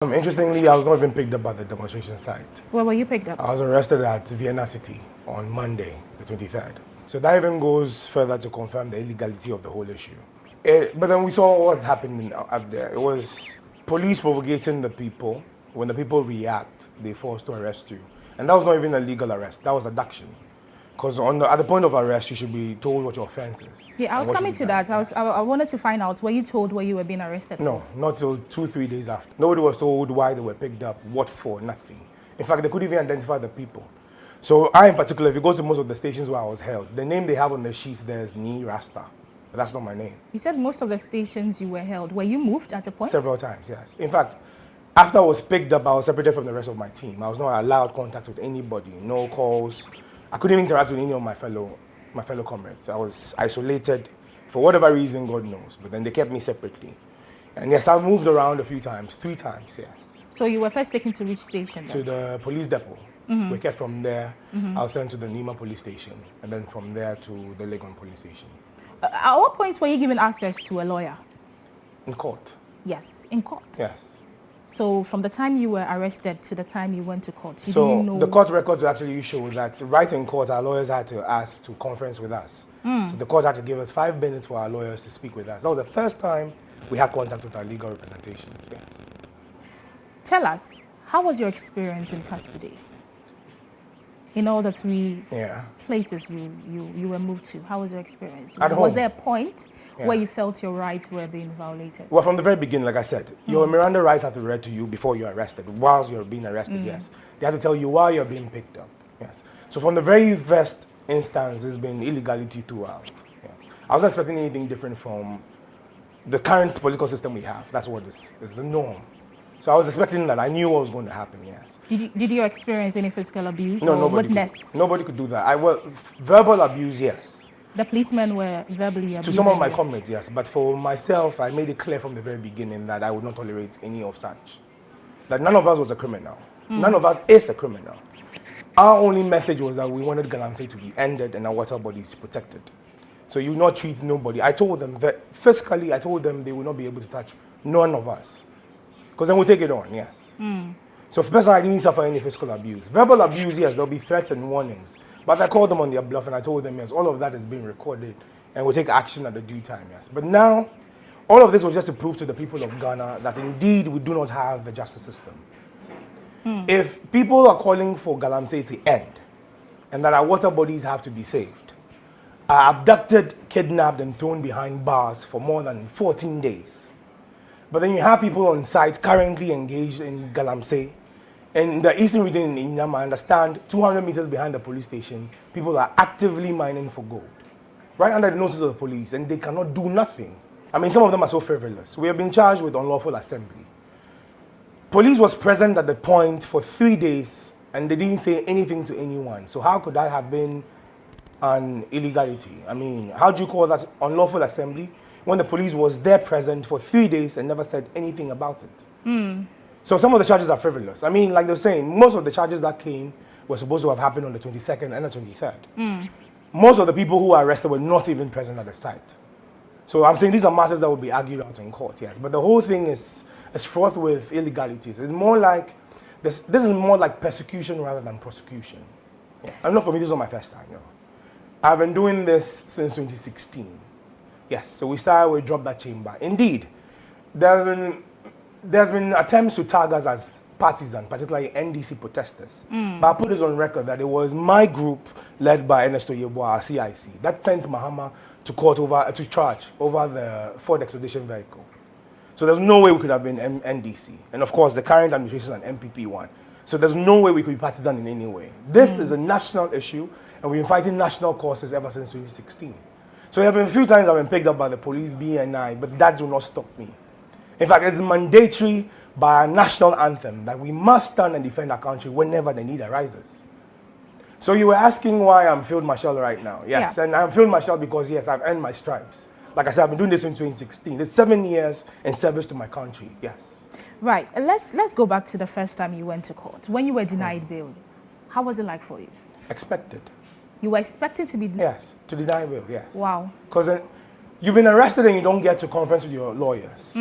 Interestingly, I was not even picked up at the demonstration site. Where were you picked up? I was arrested at Vienna City on Monday, the 23rd. So that even goes further to confirm the illegality of the whole issue. But then we saw what's happening up there. It was police provocating the people. When the people react, they force to arrest you. And that was not even a legal arrest. That was abduction. Because at the point of arrest, you should be told what your offense is. Yeah, I was coming to that. I wanted to find out, were you told where you were being arrested No, for? not till 2-3 days after. Nobody was told why they were picked up, what for, nothing. In fact, they couldn't even identify the people. So I, in particular, if you go to most of the stations where I was held, the name they have on the sheets there is Ni Rasta. But that's not my name. You said most of the stations you were held. Were you moved at a point? Several times, yes. In fact, after I was picked up, I was separated from the rest of my team. I was not allowed contact with anybody, no calls. I couldn't even interact with any of my fellow comrades. I was isolated for whatever reason, God knows. But then they kept me separately. And yes, I've moved around a few times, 3 times, yes. So you were first taken to which station then? To the police depot. We kept from there. I was sent to the Nima police station, and then from there to the Legon police station. At what point were you given access to a lawyer? In court. Yes, in court. Yes. So from the time you were arrested to the time you went to court, you So didn't know... the court records actually show that right in court, our lawyers had to ask to conference with us. So the court had to give us 5 minutes for our lawyers to speak with us. That was the first time we had contact with our legal representations, yes. Tell us, how was your experience in custody? In all the 3 places you were moved to, how was your experience? At home. Was there a point where you felt your rights were being violated? Well, from the very beginning, like I said, your Miranda rights have to be read to you before you're arrested, whilst you're being arrested, yes. They have to tell you why you're being picked up, yes. So from the very first instance, there's been illegality throughout, yes. I wasn't expecting anything different from the current political system we have. That's what is the norm. So I was expecting that. I knew what was going to happen, yes. Did you experience any physical abuse No, or nobody witness? Nobody could do that. Verbal abuse, yes. The policemen were verbally abusing To some of my you? comrades, yes. But for myself, I made it clear from the very beginning that I would not tolerate any of such. That none of us was a criminal. None of us is a criminal. Our only message was that we wanted Galamsey to be ended and our water bodies protected. So you not treat nobody. I told them that physically, I told them they will not be able to touch none of us. Because then we'll take it on, yes. So for personally, I didn't suffer any physical abuse. Verbal abuse, yes, there'll be threats and warnings. But I called them on their bluff and I told them, yes, all of that is being recorded and we'll take action at the due time, yes. But now, all of this was just to prove to the people of Ghana that indeed we do not have a justice system. If people are calling for Galamsey to end and that our water bodies have to be saved, are abducted, kidnapped and thrown behind bars for more than 14 days, but then you have people on site currently engaged in Galamsey. In the eastern region in Inyam, I understand 200 meters behind the police station, people are actively mining for gold. Right under the noses of the police, and they cannot do nothing. I mean, some of them are so frivolous. We have been charged with unlawful assembly. Police was present at the point for 3 days, and they didn't say anything to anyone. So how could that have been an illegality? I mean, how do you call that unlawful assembly when the police was there present for 3 days and never said anything about it? So some of the charges are frivolous. I mean, like they were saying, most of the charges that came were supposed to have happened on the 22nd and the 23rd. Most of the people who were arrested were not even present at the site. So I'm saying these are matters that will be argued out in court, yes. But the whole thing is fraught with illegalities. It's more like, this is more like persecution rather than prosecution. Yeah. And not for me, this is not my first time, no. I've been doing this since 2016. Yes, so we started with Drop That Chamber. Indeed, there's been attempts to tag us as partisan, particularly NDC protesters. But I put this on record that it was my group, led by Ernesto Yeboah, CIC, that sent Mahama to court to charge over the Ford Expedition vehicle. So there's no way we could have been NDC. And of course, the current administration is an MPP one. So there's no way we could be partisan in any way. This is a national issue, and we've been fighting national causes ever since 2016. So there have been a few times I've been picked up by the police, BNI, but that will not stop me. In fact, it's mandatory by our national anthem that we must stand and defend our country whenever the need arises. So you were asking why I'm Field Marshal right now. Yes, and I'm Field Marshal because, yes, I've earned my stripes. Like I said, I've been doing this since 2016. It's 7 years in service to my country, yes. Right, let's go back to the first time you went to court. When you were denied bail, how was it like for you? Expected. You were expected to be... Yes, to deny bail, yes. Wow. Because you've been arrested and you don't get to conference with your lawyers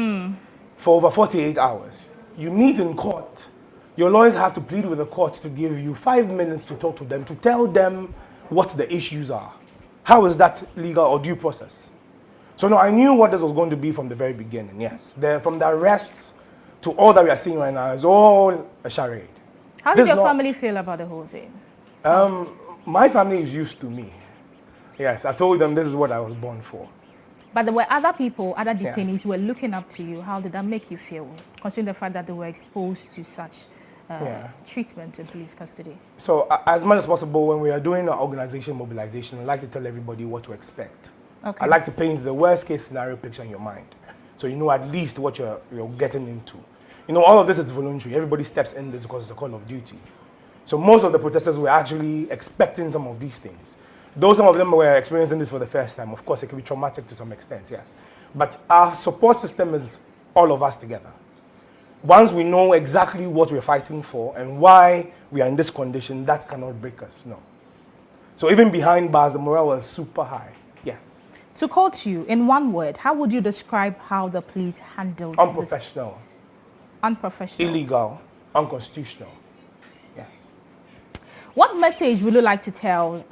for over 48 hours. you meet in court, your lawyers have to plead with the court to give you 5 minutes to talk to them, to tell them what the issues are. How is that legal or due process? So no, I knew what this was going to be from the very beginning, yes. From the arrests to all that we are seeing right now is all a charade. How did your family feel about the whole thing? My family is used to me. Yes, I told them this is what I was born for. But there were other people, other detainees who were looking up to you. How did that make you feel, considering the fact that they were exposed to such treatment in police custody? So as much as possible, when we are doing our organization mobilization, I like to tell everybody what to expect. Okay. I like to paint the worst case scenario picture in your mind, so you know at least what you're getting into. You know, all of this is voluntary. Everybody steps in this because it's a call of duty. So most of the protesters were actually expecting some of these things. Though some of them were experiencing this for the first time, of course, it can be traumatic to some extent, yes. But our support system is all of us together. Once we know exactly what we're fighting for and why we are in this condition, that cannot break us, no. So even behind bars, the morale was super high, yes. To quote you, in one word, how would you describe how the police handled Unprofessional. this? Unprofessional. Illegal. Unconstitutional. Yes. What message would you like to tell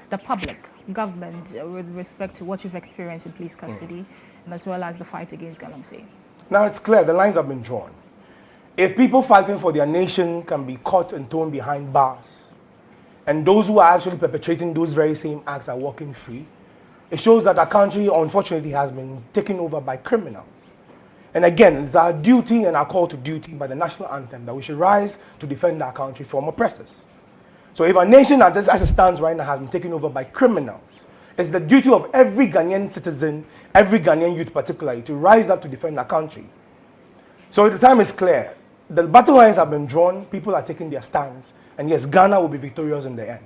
the public, government, with respect to what you've experienced in police custody, and as well as the fight against galamsey? Now it's clear, the lines have been drawn. If people fighting for their nation can be caught and thrown behind bars, and those who are actually perpetrating those very same acts are walking free, it shows that our country, unfortunately, has been taken over by criminals. And again, it's our duty and our call to duty by the national anthem that we should rise to defend our country from oppressors. So if our nation, as it stands right now, has been taken over by criminals, it's the duty of every Ghanaian citizen, every Ghanaian youth particularly, to rise up to defend our country. So the time is clear. The battle lines have been drawn, people are taking their stands, and yes, Ghana will be victorious in the end.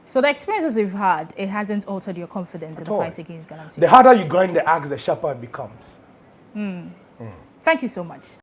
So the experiences you've had, it hasn't altered your confidence in the fight against galamsey? The harder you grind the axe, the sharper it becomes. Thank you so much.